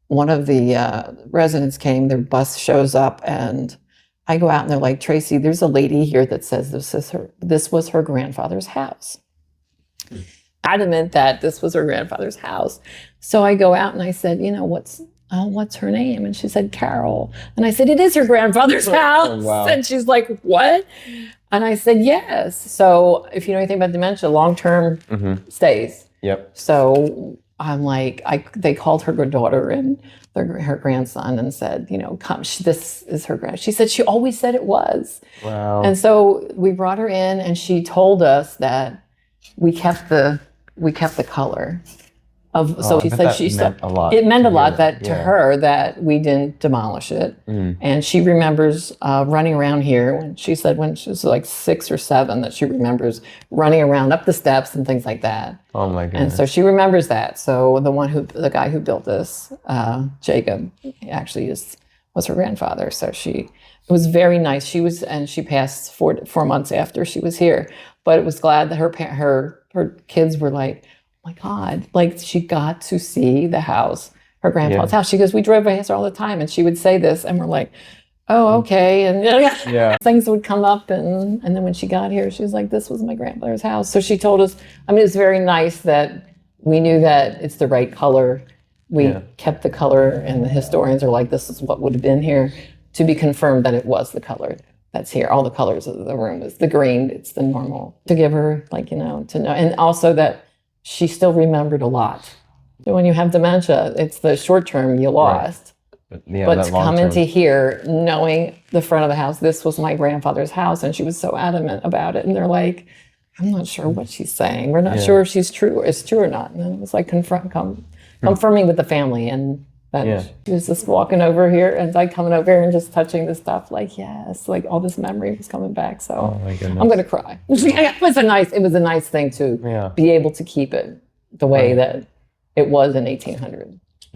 one of the residents came, their bus shows up, and I go out and they're like, Tracy, there's a lady here that says this was her grandfather's house. Adamant that this was her grandfather's house. So I go out and I said, what's her name? And she said, Carol. And I said, it is her grandfather's house. Oh, wow. And she's like, what? And I said, yes. So if you know anything about dementia, long-term stays. Yep. So I'm like, they called her daughter and her grandson and said, come, this is her grand. She said she always said it was. Wow. And so we brought her in and she told us that we kept the color. So she said she meant a lot. It meant a lot to her that we didn't demolish it. And she remembers running around here. She said when she was like 6 or 7 that she remembers running around up the steps and things like that. Oh my goodness. And so she remembers that. So the guy who built this, Jacob, actually was her grandfather. So it was very nice. She passed 4 months after she was here. But it was glad that her kids were like, oh my God, like she got to see the house, her grandfather's house. She goes, we drove by her all the time. And she would say this and we're like, oh, okay. And things would come up. And then when she got here, she was like, this was my grandfather's house. So she told us, it was very nice that we knew that it's the right color. We kept the color and the historians are like, this is what would have been here, to be confirmed that it was the color that's here. All the colors of the room is the green. It's the normal, to give her to know. And also that she still remembered a lot. When you have dementia, it's the short term you lost. Right. But to come into here, knowing the front of the house, this was my grandfather's house, and she was so adamant about it. And they're like, I'm not sure what she's saying. We're not sure if it's true or not. And then it was like confirming with the family. And that she was just walking over here and like coming over here and just touching the stuff, like, yes, like all this memory was coming back. So I'm going to cry. It was a nice thing to be able to keep it the way that it was in 1800.